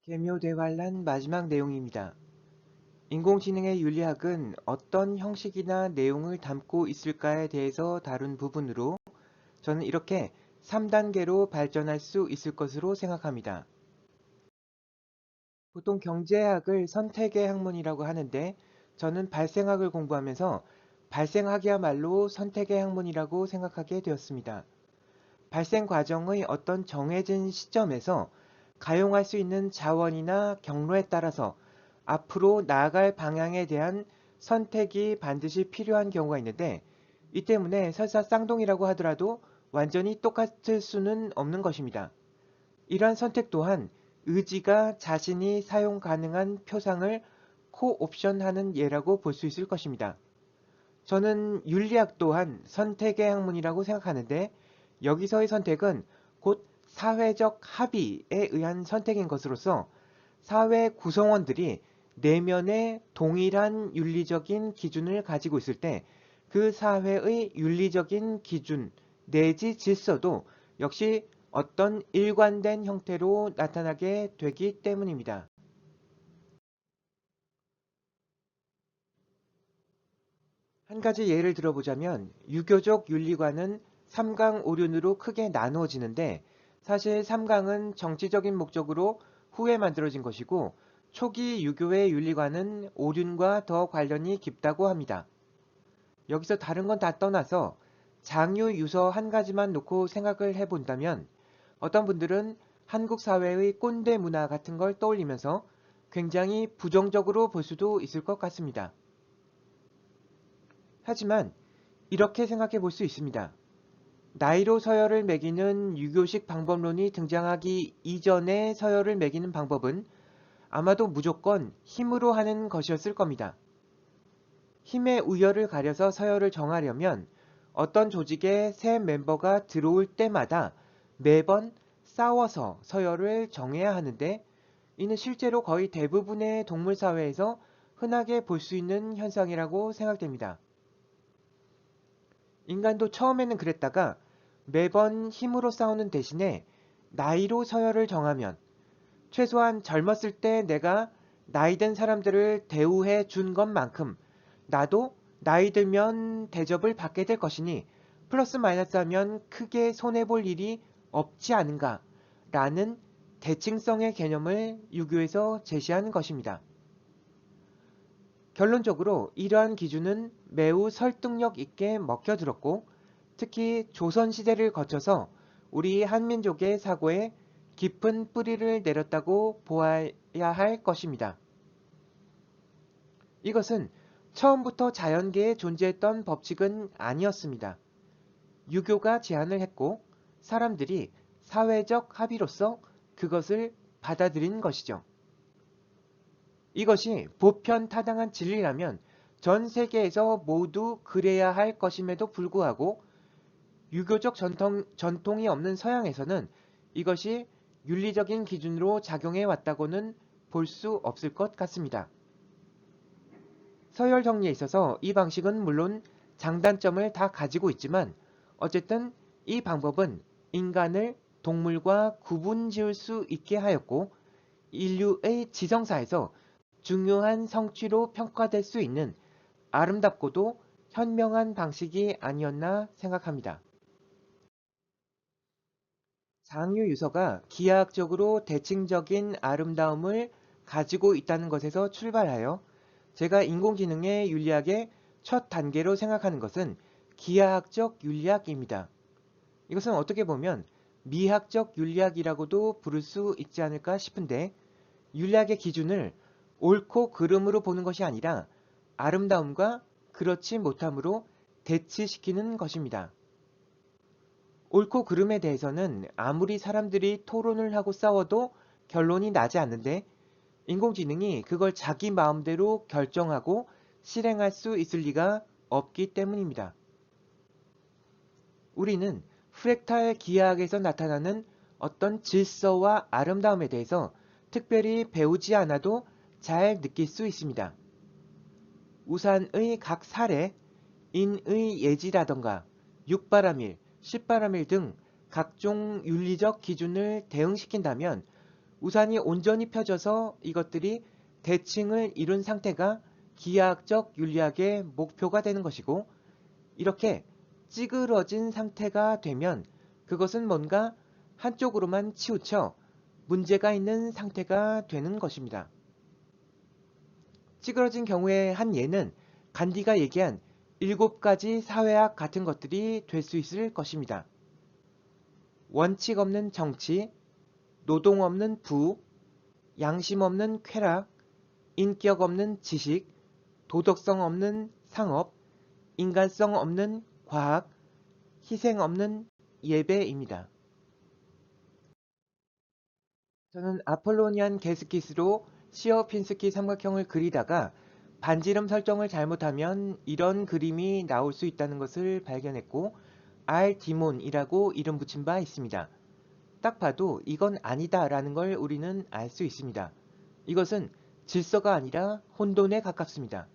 계묘대환란 마지막 내용입니다. 인공지능의 윤리학은 어떤 형식이나 내용을 담고 있을까에 대해서 다룬 부분으로 저는 이렇게 3단계로 발전할 수 있을 것으로 생각합니다. 보통 경제학을 선택의 학문이라고 하는데 저는 발생학을 공부하면서 발생학이야말로 선택의 학문이라고 생각하게 되었습니다. 발생 과정의 어떤 정해진 시점에서 가용할 수 있는 자원이나 경로에 따라서 앞으로 나아갈 방향에 대한 선택이 반드시 필요한 경우가 있는데 이 때문에 설사 쌍둥이라고 하더라도 완전히 똑같을 수는 없는 것입니다. 이러한 선택 또한 의지가 자신이 사용 가능한 표상을 코옵션하는 예라고 볼 수 있을 것입니다. 저는 윤리학 또한 선택의 학문이라고 생각하는데 여기서의 선택은 곧 사회적 합의에 의한 선택인 것으로서 사회 구성원들이 내면에 동일한 윤리적인 기준을 가지고 있을 때 그 사회의 윤리적인 기준 내지 질서도 역시 어떤 일관된 형태로 나타나게 되기 때문입니다. 한 가지 예를 들어보자면 유교적 윤리관은 삼강오륜으로 크게 나누어지는데 사실 삼강은 정치적인 목적으로 후에 만들어진 것이고 초기 유교의 윤리관은 오륜과 더 관련이 깊다고 합니다. 여기서 다른 건 다 떠나서 장유 유서 한 가지만 놓고 생각을 해본다면 어떤 분들은 한국 사회의 꼰대 문화 같은 걸 떠올리면서 굉장히 부정적으로 볼 수도 있을 것 같습니다. 하지만 이렇게 생각해 볼 수 있습니다. 나이로 서열을 매기는 유교식 방법론이 등장하기 이전에 서열을 매기는 방법은 아마도 무조건 힘으로 하는 것이었을 겁니다. 힘의 우열을 가려서 서열을 정하려면 어떤 조직에 새 멤버가 들어올 때마다 매번 싸워서 서열을 정해야 하는데 이는 실제로 거의 대부분의 동물 사회에서 흔하게 볼 수 있는 현상이라고 생각됩니다. 인간도 처음에는 그랬다가 매번 힘으로 싸우는 대신에 나이로 서열을 정하면 최소한 젊었을 때 내가 나이 든 사람들을 대우해 준 것만큼 나도 나이 들면 대접을 받게 될 것이니 플러스 마이너스 하면 크게 손해볼 일이 없지 않은가 라는 대칭성의 개념을 유교에서 제시하는 것입니다. 결론적으로 이러한 기준은 매우 설득력 있게 먹혀들었고 특히 조선시대를 거쳐서 우리 한민족의 사고에 깊은 뿌리를 내렸다고 보아야 할 것입니다. 이것은 처음부터 자연계에 존재했던 법칙은 아니었습니다. 유교가 제안을 했고 사람들이 사회적 합의로서 그것을 받아들인 것이죠. 이것이 보편타당한 진리라면 전 세계에서 모두 그래야 할 것임에도 불구하고 유교적 전통이 없는 서양에서는 이것이 윤리적인 기준으로 작용해 왔다고는 볼 수 없을 것 같습니다. 서열 정리에 있어서 이 방식은 물론 장단점을 다 가지고 있지만 어쨌든 이 방법은 인간을 동물과 구분 지을 수 있게 하였고 인류의 지성사에서 중요한 성취로 평가될 수 있는 아름답고도 현명한 방식이 아니었나 생각합니다. 장유 유서가 기하학적으로 대칭적인 아름다움을 가지고 있다는 것에서 출발하여 제가 인공지능의 윤리학의 첫 단계로 생각하는 것은 기하학적 윤리학입니다. 이것은 어떻게 보면 미학적 윤리학이라고도 부를 수 있지 않을까 싶은데 윤리학의 기준을 옳고 그름으로 보는 것이 아니라 아름다움과 그렇지 못함으로 대치시키는 것입니다. 옳고 그름에 대해서는 아무리 사람들이 토론을 하고 싸워도 결론이 나지 않는데 인공지능이 그걸 자기 마음대로 결정하고 실행할 수 있을 리가 없기 때문입니다. 우리는 프랙탈 기하학에서 나타나는 어떤 질서와 아름다움에 대해서 특별히 배우지 않아도 잘 느낄 수 있습니다. 우산의 각 살에 인의 예지라던가 육바라밀, 십바라밀 등 각종 윤리적 기준을 대응시킨다면 우산이 온전히 펴져서 이것들이 대칭을 이룬 상태가 기하학적 윤리학의 목표가 되는 것이고, 이렇게 찌그러진 상태가 되면 그것은 뭔가 한쪽으로만 치우쳐 문제가 있는 상태가 되는 것입니다. 찌그러진 경우의 한 예는 간디가 얘기한 7가지 사회학 같은 것들이 될 수 있을 것입니다. 원칙 없는 정치, 노동 없는 부, 양심 없는 쾌락, 인격 없는 지식, 도덕성 없는 상업, 인간성 없는 과학, 희생 없는 예배입니다. 저는 아폴로니안 게스킷으로 시어핀스키 삼각형을 그리다가 반지름 설정을 잘못하면 이런 그림이 나올 수 있다는 것을 발견했고, 알디몬이라고 이름 붙인 바 있습니다. 딱 봐도 이건 아니다 라는 걸 우리는 알 수 있습니다. 이것은 질서가 아니라 혼돈에 가깝습니다.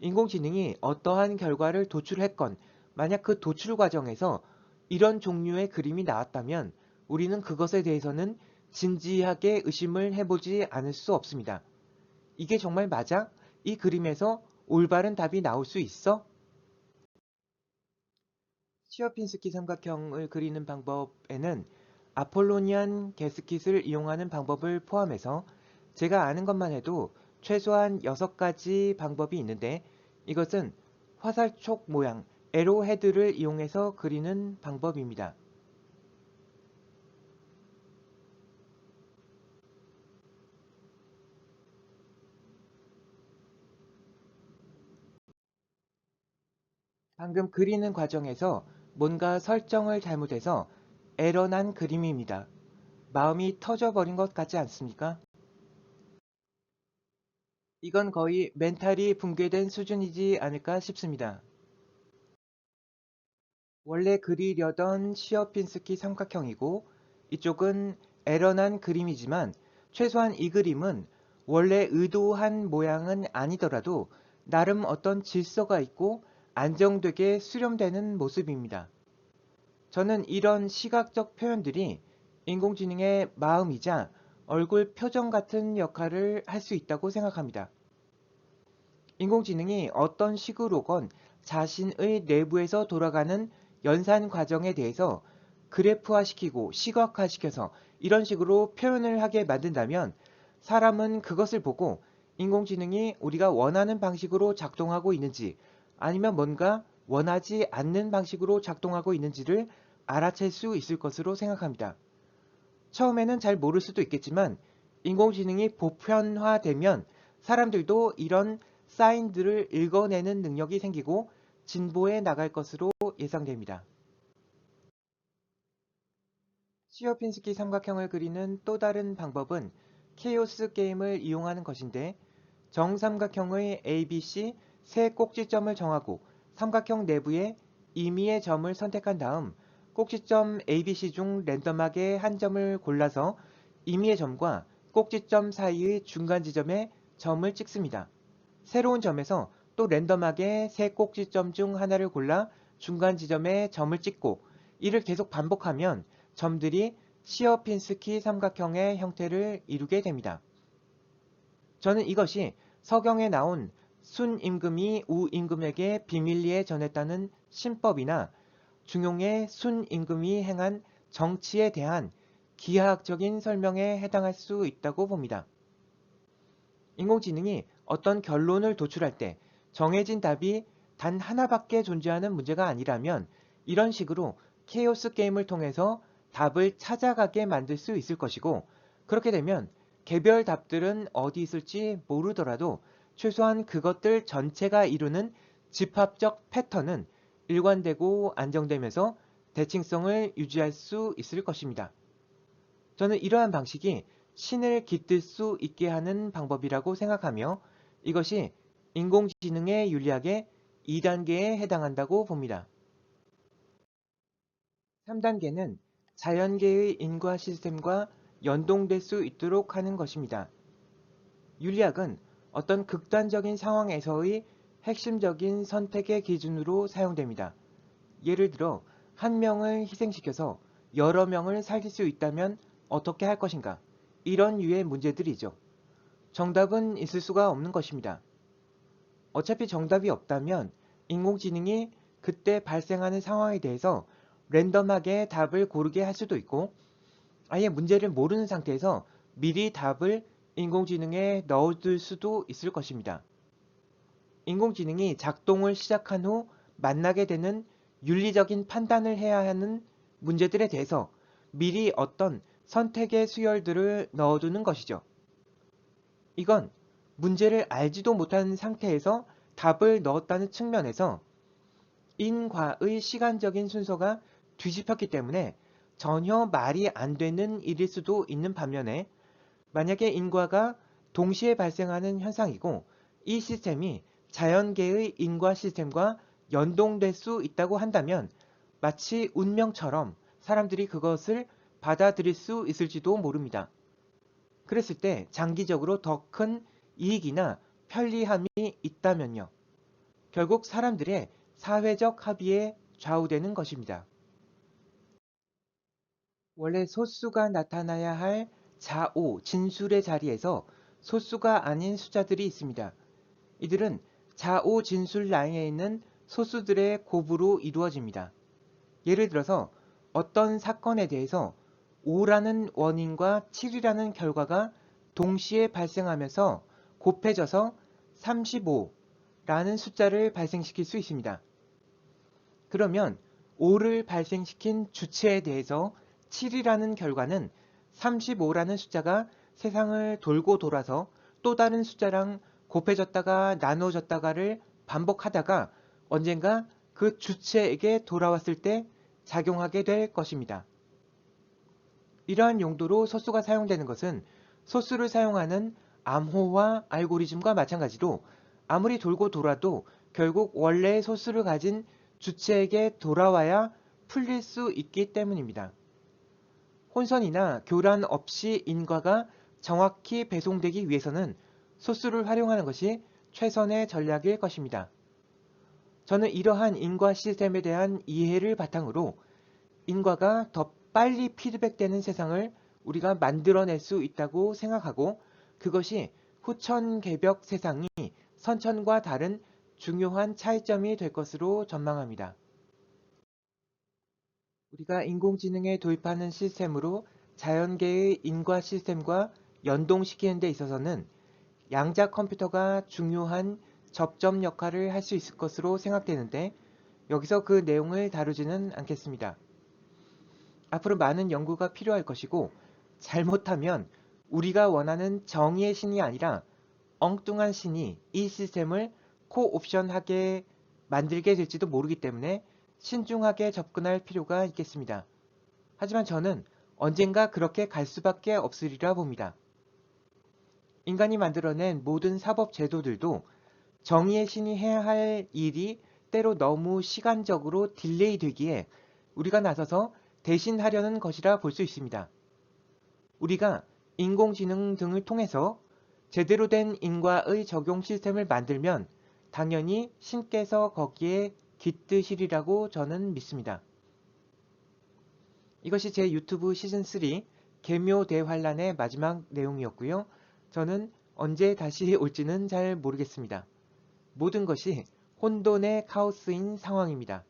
인공지능이 어떠한 결과를 도출했건 만약 그 도출 과정에서 이런 종류의 그림이 나왔다면 우리는 그것에 대해서는 진지하게 의심을 해보지 않을 수 없습니다. 이게 정말 맞아? 이 그림에서 올바른 답이 나올 수 있어? 시어핀스키 삼각형을 그리는 방법에는 아폴로니안 게스킷을 이용하는 방법을 포함해서 제가 아는 것만 해도 최소한 6가지 방법이 있는데, 이것은 화살촉 모양, 에로헤드를 이용해서 그리는 방법입니다. 방금 그리는 과정에서 뭔가 설정을 잘못해서 에러난 그림입니다. 마음이 터져버린 것 같지 않습니까? 이건 거의 멘탈이 붕괴된 수준이지 않을까 싶습니다. 원래 그리려던 시어핀스키 삼각형이고 이쪽은 에러난 그림이지만, 최소한 이 그림은 원래 의도한 모양은 아니더라도 나름 어떤 질서가 있고 안정되게 수렴되는 모습입니다. 저는 이런 시각적 표현들이 인공지능의 마음이자 얼굴 표정 같은 역할을 할 수 있다고 생각합니다. 인공지능이 어떤 식으로건 자신의 내부에서 돌아가는 연산 과정에 대해서 그래프화시키고 시각화시켜서 이런 식으로 표현을 하게 만든다면, 사람은 그것을 보고 인공지능이 우리가 원하는 방식으로 작동하고 있는지 아니면 뭔가 원하지 않는 방식으로 작동하고 있는지를 알아챌 수 있을 것으로 생각합니다. 처음에는 잘 모를 수도 있겠지만 인공지능이 보편화되면 사람들도 이런 사인들을 읽어내는 능력이 생기고 진보해 나갈 것으로 예상됩니다. 시어핀스키 삼각형을 그리는 또 다른 방법은 케이오스 게임을 이용하는 것인데, 정삼각형의 ABC 세 꼭지점을 정하고 삼각형 내부에 임의의 점을 선택한 다음 꼭지점 ABC 중 랜덤하게 한 점을 골라서 임의의 점과 꼭지점 사이의 중간 지점에 점을 찍습니다. 새로운 점에서 또 랜덤하게 세 꼭지점 중 하나를 골라 중간 지점에 점을 찍고, 이를 계속 반복하면 점들이 시어핀스키 삼각형의 형태를 이루게 됩니다. 저는 이것이 서경에 나온 순임금이 우임금에게 비밀리에 전했다는 신법이나 중용의 순임금이 행한 정치에 대한 기하학적인 설명에 해당할 수 있다고 봅니다. 인공지능이 어떤 결론을 도출할 때 정해진 답이 단 하나밖에 존재하는 문제가 아니라면 이런 식으로 케이오스 게임을 통해서 답을 찾아가게 만들 수 있을 것이고, 그렇게 되면 개별 답들은 어디 있을지 모르더라도 최소한 그것들 전체가 이루는 집합적 패턴은 일관되고 안정되면서 대칭성을 유지할 수 있을 것입니다. 저는 이러한 방식이 신을 깃들 수 있게 하는 방법이라고 생각하며 이것이 인공지능의 윤리학의 2단계에 해당한다고 봅니다. 3단계는 자연계의 인과 시스템과 연동될 수 있도록 하는 것입니다. 윤리학은 어떤 극단적인 상황에서의 핵심적인 선택의 기준으로 사용됩니다. 예를 들어 한 명을 희생시켜서 여러 명을 살릴 수 있다면 어떻게 할 것인가? 이런 유의 문제들이죠. 정답은 있을 수가 없는 것입니다. 어차피 정답이 없다면 인공지능이 그때 발생하는 상황에 대해서 랜덤하게 답을 고르게 할 수도 있고 아예 문제를 모르는 상태에서 미리 답을 인공지능에 넣어둘 수도 있을 것입니다. 인공지능이 작동을 시작한 후 만나게 되는 윤리적인 판단을 해야 하는 문제들에 대해서 미리 어떤 선택의 수열들을 넣어두는 것이죠. 이건 문제를 알지도 못하는 상태에서 답을 넣었다는 측면에서 인과의 시간적인 순서가 뒤집혔기 때문에 전혀 말이 안 되는 일일 수도 있는 반면에 만약에 인과가 동시에 발생하는 현상이고 이 시스템이 자연계의 인과 시스템과 연동될 수 있다고 한다면 마치 운명처럼 사람들이 그것을 받아들일 수 있을지도 모릅니다. 그랬을 때 장기적으로 더 큰 이익이나 편리함이 있다면요. 결국 사람들의 사회적 합의에 좌우되는 것입니다. 원래 소수가 나타나야 할 자오, 진술의 자리에서 소수가 아닌 숫자들이 있습니다. 이들은 자오, 진술 라인에 있는 소수들의 곱으로 이루어집니다. 예를 들어서 어떤 사건에 대해서 5라는 원인과 7이라는 결과가 동시에 발생하면서 곱해져서 35라는 숫자를 발생시킬 수 있습니다. 그러면 5를 발생시킨 주체에 대해서 7이라는 결과는 35라는 숫자가 세상을 돌고 돌아서 또 다른 숫자랑 곱해졌다가 나누어졌다가를 반복하다가 언젠가 그 주체에게 돌아왔을 때 작용하게 될 것입니다. 이러한 용도로 소수가 사용되는 것은 소수를 사용하는 암호화 알고리즘과 마찬가지로 아무리 돌고 돌아도 결국 원래의 소수를 가진 주체에게 돌아와야 풀릴 수 있기 때문입니다. 혼선이나 교란 없이 인과가 정확히 배송되기 위해서는 소수를 활용하는 것이 최선의 전략일 것입니다. 저는 이러한 인과 시스템에 대한 이해를 바탕으로 인과가 더 빨리 피드백되는 세상을 우리가 만들어낼 수 있다고 생각하고 그것이 후천개벽 세상이 선천과 다른 중요한 차이점이 될 것으로 전망합니다. 우리가 인공지능에 도입하는 시스템으로 자연계의 인과 시스템과 연동시키는 데 있어서는 양자 컴퓨터가 중요한 접점 역할을 할 수 있을 것으로 생각되는데 여기서 그 내용을 다루지는 않겠습니다. 앞으로 많은 연구가 필요할 것이고 잘못하면 우리가 원하는 정의의 신이 아니라 엉뚱한 신이 이 시스템을 코옵션하게 만들게 될지도 모르기 때문에 신중하게 접근할 필요가 있겠습니다. 하지만 저는 언젠가 그렇게 갈 수밖에 없으리라 봅니다. 인간이 만들어낸 모든 사법 제도들도 정의의 신이 해야 할 일이 때로 너무 시간적으로 딜레이 되기에 우리가 나서서 대신하려는 것이라 볼 수 있습니다. 우리가 인공지능 등을 통해서 제대로 된 인과의 적용 시스템을 만들면 당연히 신께서 거기에 깃드시리라고 저는 믿습니다. 이것이 제 유튜브 시즌3 계묘 대환란의 마지막 내용이었고요. 저는 언제 다시 올지는 잘 모르겠습니다. 모든 것이 혼돈의 카오스인 상황입니다.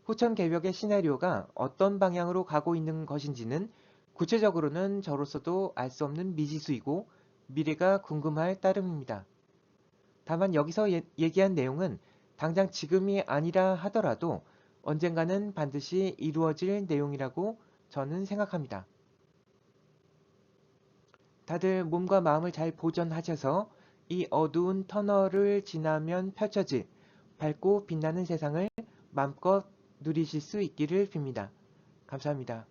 후천개벽의 시나리오가 어떤 방향으로 가고 있는 것인지는 구체적으로는 저로서도 알 수 없는 미지수이고 미래가 궁금할 따름입니다. 다만 여기서 얘기한 내용은 당장 지금이 아니라 하더라도 언젠가는 반드시 이루어질 내용이라고 저는 생각합니다. 다들 몸과 마음을 잘 보존하셔서 이 어두운 터널을 지나면 펼쳐질 밝고 빛나는 세상을 마음껏 누리실 수 있기를 빕니다. 감사합니다.